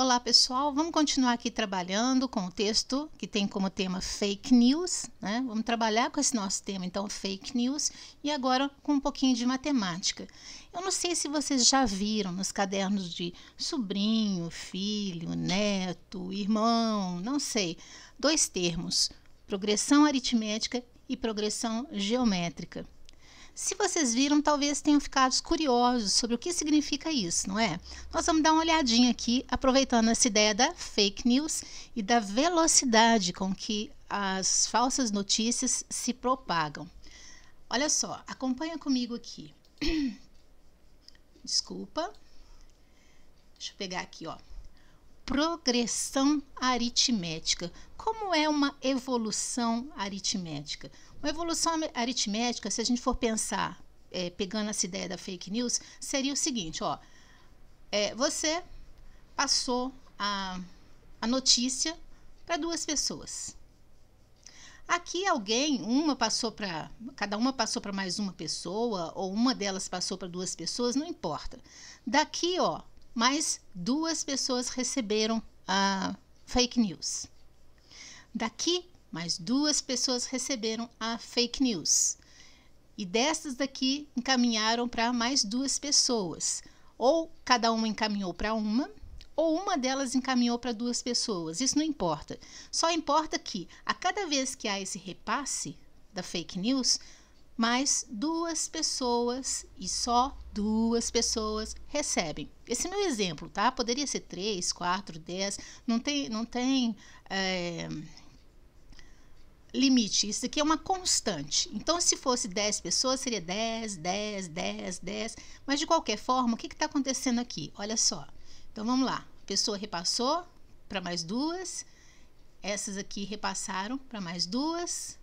Olá pessoal, vamos continuar aqui trabalhando com o texto que tem como tema fake news, né? Vamos trabalhar com esse nosso tema, então, fake news, e agora com um pouquinho de matemática. Eu não sei se vocês já viram nos cadernos de sobrinho, filho, neto, irmão, não sei, dois termos, progressão aritmética e progressão geométrica. Se vocês viram, talvez tenham ficado curiosos sobre o que significa isso, não é? Nós vamos dar uma olhadinha aqui, aproveitando essa ideia da fake news e da velocidade com que as falsas notícias se propagam. Olha só, acompanha comigo aqui. Desculpa. Deixa eu pegar aqui, ó. Progressão aritmética. Como é uma evolução aritmética? Uma evolução aritmética, se a gente for pensar, pegando essa ideia da fake news, seria o seguinte, ó, você passou a notícia para duas pessoas. Aqui cada uma passou para mais uma pessoa, ou uma delas passou para duas pessoas, não importa. Daqui, ó, mais duas pessoas receberam a fake news. Daqui, mais duas pessoas receberam a fake news. E dessas daqui encaminharam para mais duas pessoas. Ou cada uma encaminhou para uma, ou uma delas encaminhou para duas pessoas. Isso não importa. Só importa que a cada vez que há esse repasse da fake news, mais duas pessoas e só duas pessoas recebem. Esse é meu exemplo, tá? Poderia ser 3, 4, 10, não tem limite. Isso aqui é uma constante. Então, se fosse 10 pessoas, seria 10, 10, 10, 10. Mas, de qualquer forma, o que está acontecendo aqui? Olha só. Então, vamos lá. A pessoa repassou para mais duas. Essas aqui repassaram para mais duas.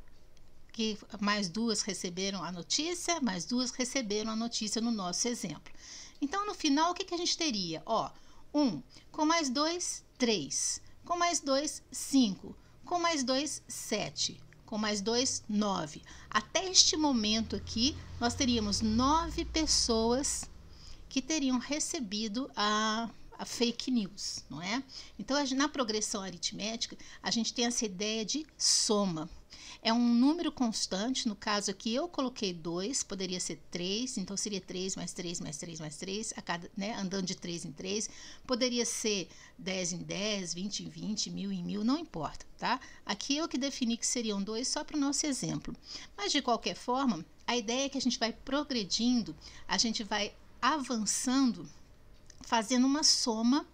Que mais duas receberam a notícia, mais duas receberam a notícia no nosso exemplo. Então, no final, o que a gente teria? Ó, 1 com mais 2, 3. Com mais 2, 5. Com mais 2, 7. Com mais 2, 9. Até este momento aqui, nós teríamos 9 pessoas que teriam recebido a fake news, não é? Então, na progressão aritmética, a gente tem essa ideia de soma. É um número constante, no caso aqui eu coloquei 2, poderia ser 3, então seria 3 mais 3 mais 3 mais 3, andando de 3 em 3, poderia ser 10 em 10, 20 em 20, 1000 em 1000, não importa, tá? Aqui eu que defini que seriam 2 só para o nosso exemplo. Mas de qualquer forma, a ideia é que a gente vai progredindo, a gente vai avançando, fazendo uma soma,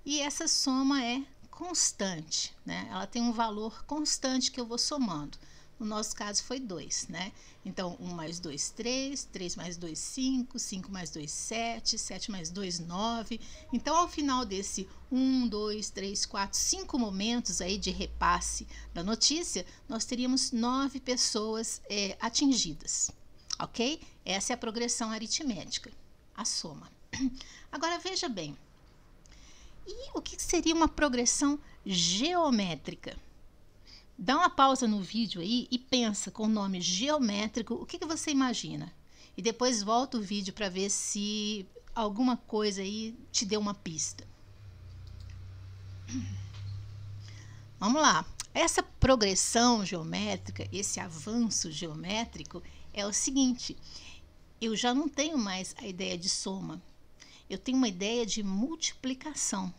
e essa soma é constante, né? Ela tem um valor constante que eu vou somando. No nosso caso foi 2, né? Então, 1 mais 2, 3, 3 mais 2, 5, 5 mais 2, 7, 7 mais 2, 9. Então, ao final desse 1, 2, 3, 4, 5 momentos aí de repasse da notícia, nós teríamos 9 pessoas atingidas, ok? Essa é a progressão aritmética, a soma. Agora, veja bem, e o que seria uma progressão geométrica? Dá uma pausa no vídeo aí e pensa com o nome geométrico, o que você imagina? E depois volta o vídeo para ver se alguma coisa aí te deu uma pista. Vamos lá. Essa progressão geométrica, esse avanço geométrico é o seguinte: eu já não tenho mais a ideia de soma, eu tenho uma ideia de multiplicação.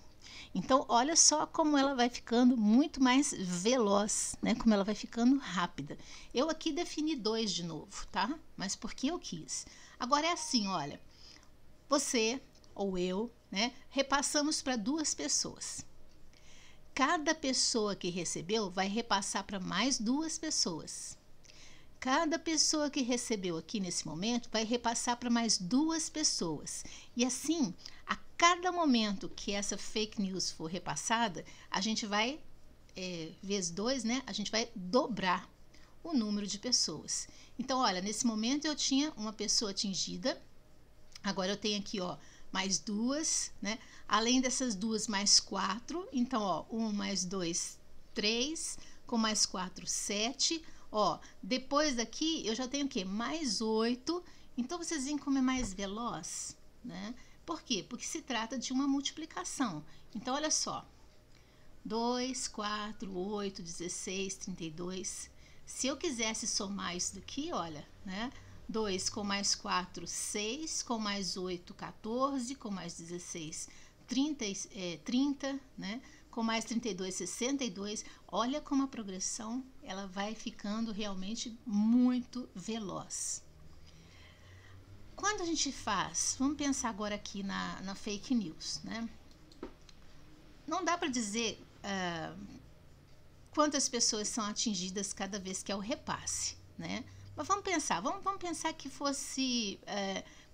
Então, olha só como ela vai ficando muito mais veloz, né? Como ela vai ficando rápida. Eu aqui defini 2 de novo, tá? Mas porque eu quis. Agora é assim, olha. Você ou eu, né? Repassamos para duas pessoas. Cada pessoa que recebeu vai repassar para mais duas pessoas. Cada pessoa que recebeu aqui nesse momento vai repassar para mais duas pessoas. E assim, a cada momento que essa fake news for repassada, a gente vai, vezes 2, né? A gente vai dobrar o número de pessoas. Então, olha, nesse momento eu tinha uma pessoa atingida. Agora eu tenho aqui, ó, mais duas, né? Além dessas duas, mais 4. Então, ó, 1 mais 2, 3. Com mais 4, 7. Ó, depois daqui eu já tenho o quê? Mais 8. Então, vocês veem como é mais veloz, né? Por quê? Porque se trata de uma multiplicação. Então, olha só. 2, 4, 8, 16, 32. Se eu quisesse somar isso daqui, olha, né? 2 com mais 4, 6, com mais 8, 14, com mais 16, 30, né? Com mais 32, 62. Olha como a progressão ela vai ficando realmente muito veloz. Quando a gente faz, vamos pensar agora aqui na fake news, né? Não dá para dizer quantas pessoas são atingidas cada vez que é o repasse, né? Mas vamos pensar que fosse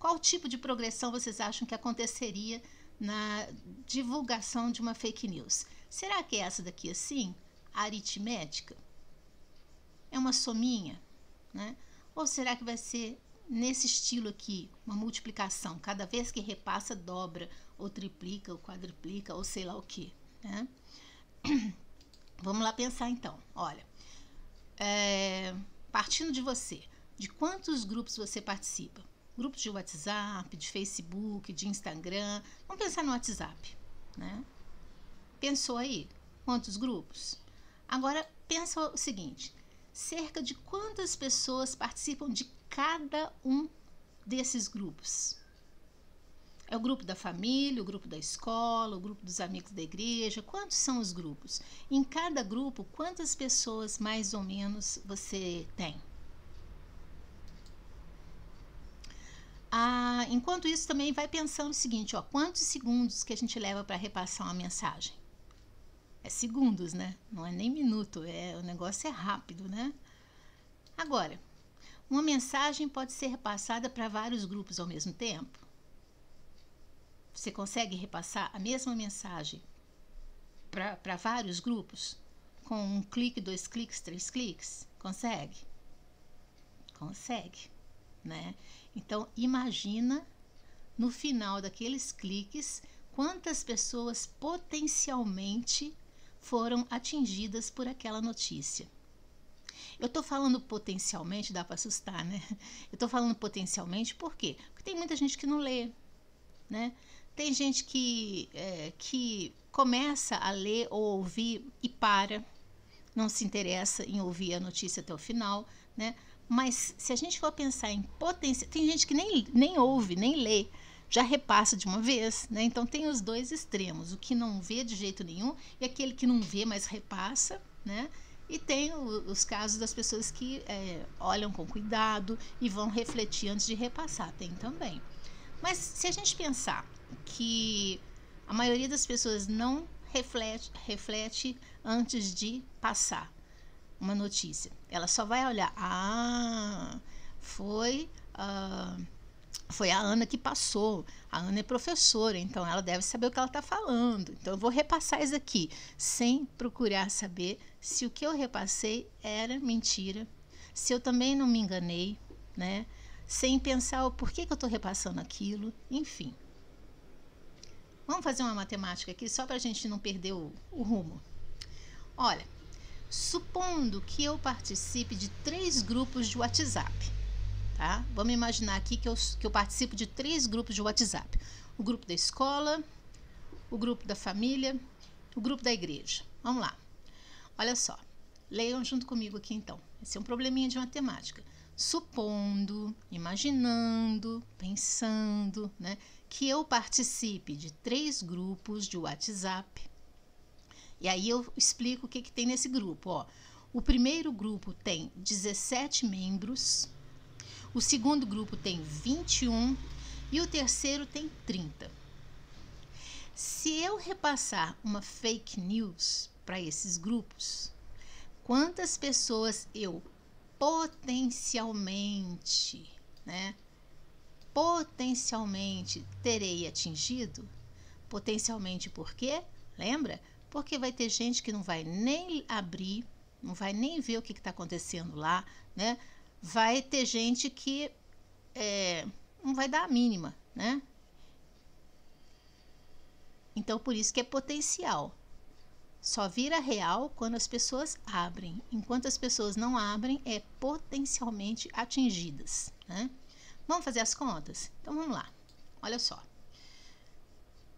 qual tipo de progressão vocês acham que aconteceria na divulgação de uma fake news? Será que é essa daqui assim, aritmética? É uma sominha, né? Ou será que vai ser nesse estilo aqui, uma multiplicação, cada vez que repassa, dobra, ou triplica, ou quadruplica, ou sei lá o que, né? Vamos lá pensar então. Olha, partindo de você, de quantos grupos você participa? Grupos de WhatsApp, de Facebook, de Instagram. Vamos pensar no WhatsApp, né? Pensou aí? Quantos grupos? Agora, pensa o seguinte, cerca de quantas pessoas participam de cada um desses grupos? É o grupo da família, o grupo da escola, o grupo dos amigos da igreja? Quantos são os grupos? Em cada grupo, quantas pessoas mais ou menos você tem? Enquanto isso, também vai pensando o seguinte, ó, quantos segundos que a gente leva para repassar uma mensagem? É segundos, né? Não é nem minuto, o negócio é rápido, né? Agora, uma mensagem pode ser repassada para vários grupos ao mesmo tempo? Você consegue repassar a mesma mensagem para vários grupos? Com um clique, 2 cliques, 3 cliques? Consegue? Consegue, né? Então, imagina no final daqueles cliques quantas pessoas potencialmente foram atingidas por aquela notícia. Eu tô falando potencialmente, dá para assustar, né? Eu tô falando potencialmente por quê? Porque tem muita gente que não lê, né? Tem gente que começa a ler ou ouvir e para, não se interessa em ouvir a notícia até o final, né? Mas se a gente for pensar em potência, tem gente que nem ouve, nem lê, já repassa de uma vez, né? Então tem os dois extremos, o que não vê de jeito nenhum e aquele que não vê, mas repassa, né? E tem os casos das pessoas que olham com cuidado e vão refletir antes de repassar, tem também. Mas se a gente pensar que a maioria das pessoas não reflete antes de passar uma notícia, ela só vai olhar, foi a Ana que passou, a Ana é professora, então ela deve saber o que ela está falando, então eu vou repassar isso aqui, sem procurar saber se o que eu repassei era mentira, se eu também não me enganei, né? Sem pensar o porquê que eu estou repassando aquilo, enfim. Vamos fazer uma matemática aqui só para a gente não perder o rumo. Olha, supondo que eu participe de 3 grupos de WhatsApp, tá? Vamos imaginar aqui que eu participo de 3 grupos de WhatsApp. O grupo da escola, o grupo da família, o grupo da igreja. Vamos lá. Olha só, leiam junto comigo aqui então. Esse é um probleminha de matemática. Supondo, imaginando, pensando, né, que eu participe de 3 grupos de WhatsApp. E aí eu explico o que tem nesse grupo. Ó. O primeiro grupo tem 17 membros, o segundo grupo tem 21 e o terceiro tem 30. Se eu repassar uma fake news para esses grupos, quantas pessoas eu potencialmente, né? Potencialmente terei atingido? Potencialmente por quê? Lembra? Porque vai ter gente que não vai nem abrir, não vai nem ver o que está acontecendo lá, né? Vai ter gente que não vai dar a mínima, né? Então, por isso que é potencial. Só vira real quando as pessoas abrem. Enquanto as pessoas não abrem, é potencialmente atingidas, né? Vamos fazer as contas? Então, vamos lá. Olha só.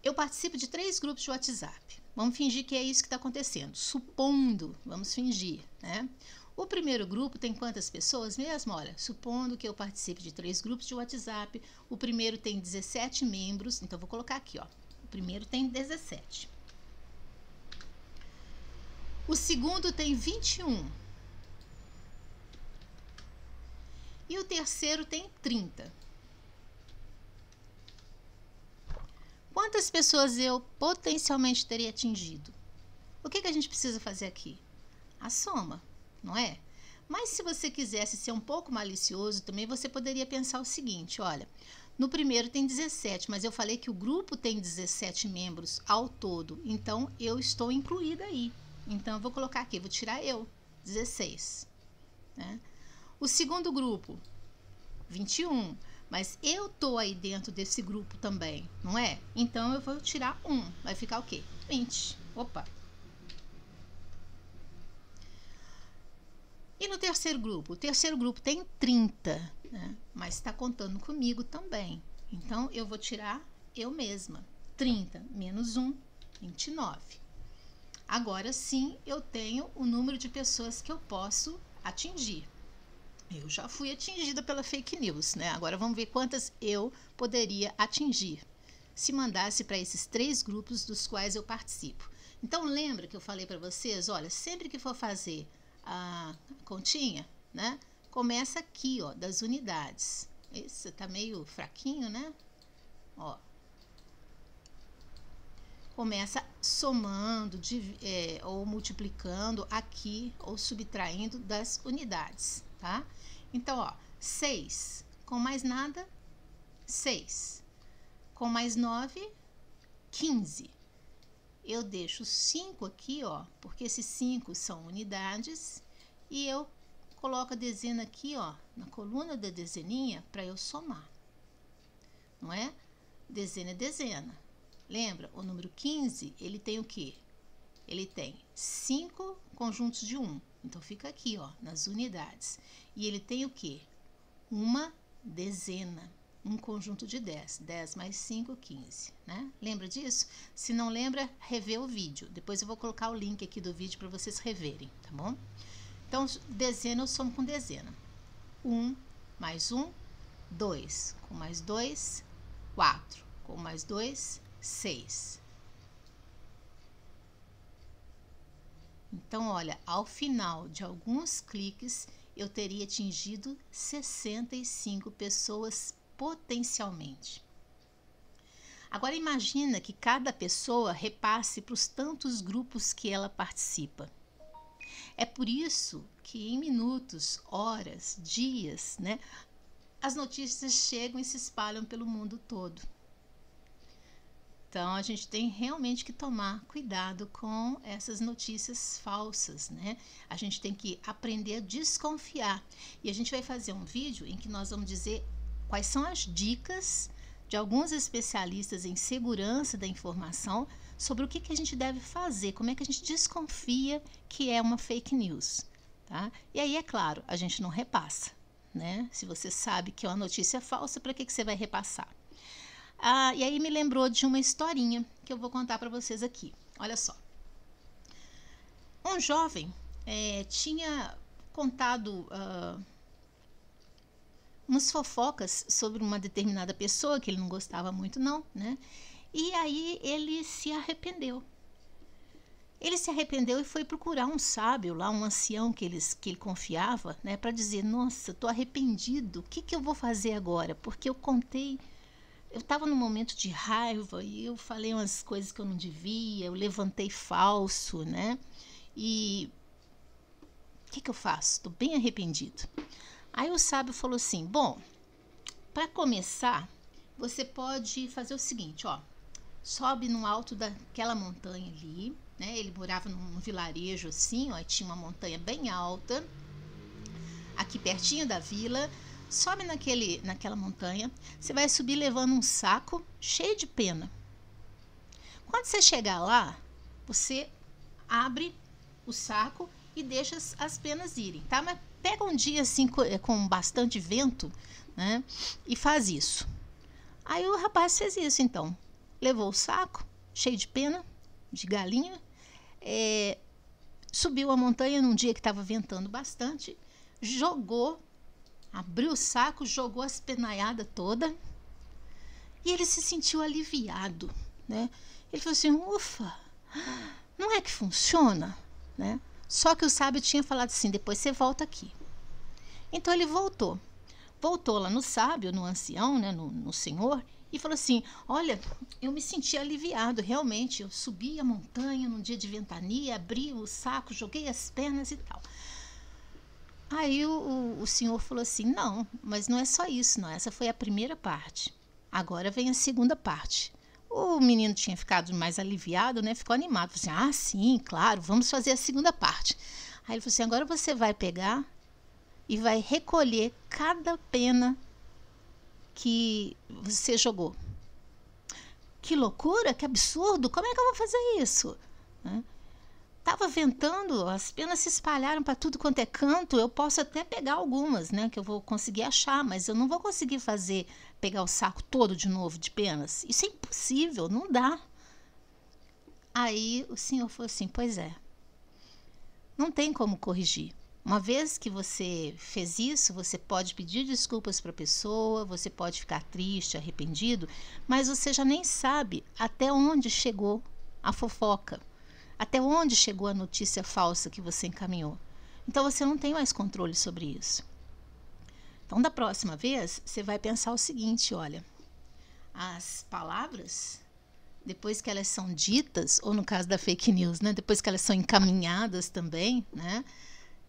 Eu participo de 3 grupos de WhatsApp. Vamos fingir que é isso que está acontecendo. Supondo, vamos fingir, né? O primeiro grupo tem quantas pessoas mesmo? Olha, supondo que eu participe de 3 grupos de WhatsApp, o primeiro tem 17 membros, então vou colocar aqui, ó. O primeiro tem 17. O segundo tem 21. E o terceiro tem 30. Quantas pessoas eu potencialmente teria atingido? O que a gente precisa fazer aqui? A soma, não é? Mas se você quisesse ser um pouco malicioso também, você poderia pensar o seguinte, olha, no primeiro tem 17, mas eu falei que o grupo tem 17 membros ao todo, então eu estou incluída aí. Então eu vou colocar aqui, vou tirar eu, 16, né? O segundo grupo, 21, mas eu tô aí dentro desse grupo também, não é? Então eu vou tirar 1, vai ficar o quê? 20. Opa! E no terceiro grupo? O terceiro grupo tem 30, né? Mas está contando comigo também. Então eu vou tirar eu mesma. 30 menos 1, 29. Agora sim eu tenho o número de pessoas que eu posso atingir. Eu já fui atingida pela fake news, né? Agora vamos ver quantas eu poderia atingir se mandasse para esses 3 grupos dos quais eu participo. Então lembra que eu falei para vocês, olha, sempre que for fazer a continha, né? Começa aqui, ó, das unidades. Esse tá meio fraquinho, né? Ó. Começa somando ou multiplicando aqui ou subtraindo das unidades, tá? Então, ó, 6 com mais nada, 6. Com mais 9, 15. Eu deixo 5 aqui, ó, porque esses 5 são unidades, e eu coloco a dezena aqui, ó, na coluna da dezeninha para eu somar. Não é? Dezena é dezena. Lembra, o número 15, ele tem o quê? Ele tem 5 conjuntos de 1. Então, fica aqui, ó, nas unidades. E ele tem o quê? Uma dezena, um conjunto de 10. 10 mais 5, 15, né? Lembra disso? Se não lembra, revê o vídeo. Depois eu vou colocar o link aqui do vídeo para vocês reverem, tá bom? Então, dezena eu somo com dezena. 1 mais 1, 2. Com mais 2, 4. Com mais 2, 6. Então, olha, ao final de alguns cliques, eu teria atingido 65 pessoas potencialmente. Agora, imagina que cada pessoa repasse para os tantos grupos que ela participa. É por isso que em minutos, horas, dias, né, as notícias chegam e se espalham pelo mundo todo. Então, a gente tem realmente que tomar cuidado com essas notícias falsas, né? A gente tem que aprender a desconfiar. E a gente vai fazer um vídeo em que nós vamos dizer quais são as dicas de alguns especialistas em segurança da informação sobre o que a gente deve fazer, como é que a gente desconfia que é uma fake news, tá? E aí, é claro, a gente não repassa, né? Se você sabe que é uma notícia falsa, para que você vai repassar? E aí me lembrou de uma historinha que eu vou contar para vocês aqui. Olha só. Um jovem tinha contado umas fofocas sobre uma determinada pessoa que ele não gostava muito, não, né? E aí ele se arrependeu. Ele se arrependeu e foi procurar um sábio lá, um ancião que ele confiava, né? Para dizer, nossa, estou arrependido, o que eu vou fazer agora? Porque eu estava num momento de raiva e eu falei umas coisas que eu não devia, eu levantei falso, né? E o que eu faço? Estou bem arrependido. Aí o sábio falou assim, bom, para começar, você pode fazer o seguinte, ó, sobe no alto daquela montanha ali, né? Ele morava num vilarejo assim, ó, e tinha uma montanha bem alta, aqui pertinho da vila. Sobe naquela montanha, você vai subir levando um saco cheio de pena. Quando você chegar lá, você abre o saco e deixa as penas irem, tá? Mas pega um dia assim com bastante vento, né? E faz isso. Aí o rapaz fez isso então. levou o saco, cheio de pena, de galinha, subiu a montanha num dia que estava ventando bastante, abriu o saco, jogou as penaiadas toda e ele se sentiu aliviado, né? Ele falou assim, ufa, não é que funciona, né? Só que o sábio tinha falado assim, depois você volta aqui. Então ele voltou lá no sábio, no ancião, né, no senhor, e falou assim, olha, eu me senti aliviado, realmente, eu subi a montanha num dia de ventania, abri o saco, joguei as pernas e tal. Aí o senhor falou assim, não, mas não é só isso, não, essa foi a primeira parte, agora vem a segunda parte. O menino tinha ficado mais aliviado, né, ficou animado, falou assim, sim, claro, vamos fazer a segunda parte. Aí ele falou assim, agora você vai pegar e vai recolher cada pena que você jogou. Que loucura, que absurdo, como é que eu vou fazer isso? Tava ventando, as penas se espalharam para tudo quanto é canto, eu posso até pegar algumas, né, que eu vou conseguir achar, mas eu não vou conseguir pegar o saco todo de novo de penas. Isso é impossível, não dá. Aí o senhor falou assim, pois é, não tem como corrigir. Uma vez que você fez isso, você pode pedir desculpas para a pessoa, você pode ficar triste, arrependido, mas você já nem sabe até onde chegou a fofoca, até onde chegou a notícia falsa que você encaminhou. Então você não tem mais controle sobre isso. Então da próxima vez, você vai pensar o seguinte, olha, as palavras, depois que elas são ditas, ou no caso da fake news, né, depois que elas são encaminhadas também, né,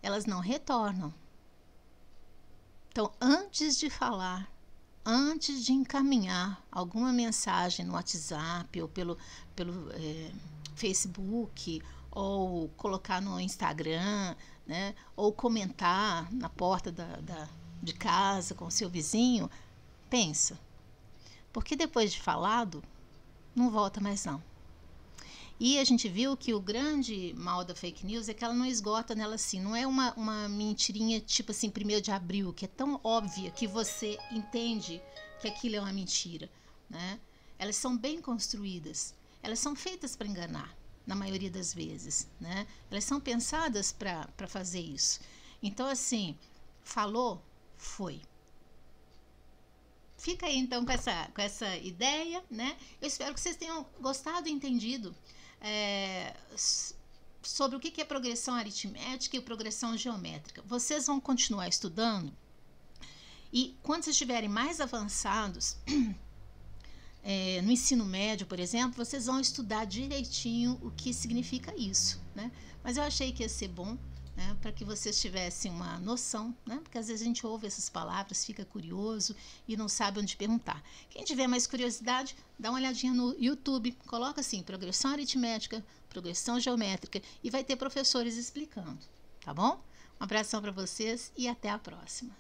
elas não retornam. Então, antes de falar, antes de encaminhar alguma mensagem no WhatsApp ou pelo Facebook, ou colocar no Instagram, né, ou comentar na porta de casa com o seu vizinho, pensa. Porque depois de falado, não volta mais não. E a gente viu que o grande mal da fake news é que ela não esgota nela assim, não é uma mentirinha tipo assim, 1º de abril, que é tão óbvia que você entende que aquilo é uma mentira, né? Elas são bem construídas, elas são feitas para enganar, na maioria das vezes, né? Elas são pensadas para fazer isso. Então, assim, falou, foi. Fica aí então com essa ideia, né? Eu espero que vocês tenham gostado e entendido sobre o que é progressão aritmética e progressão geométrica. Vocês vão continuar estudando e quando vocês estiverem mais avançados, no ensino médio, por exemplo, vocês vão estudar direitinho o que significa isso, né? Mas eu achei que ia ser bom, né, para que vocês tivessem uma noção, né? Porque às vezes a gente ouve essas palavras, fica curioso e não sabe onde perguntar. Quem tiver mais curiosidade, dá uma olhadinha no YouTube, coloca assim, progressão aritmética, progressão geométrica e vai ter professores explicando, tá bom? Um abração para vocês e até a próxima.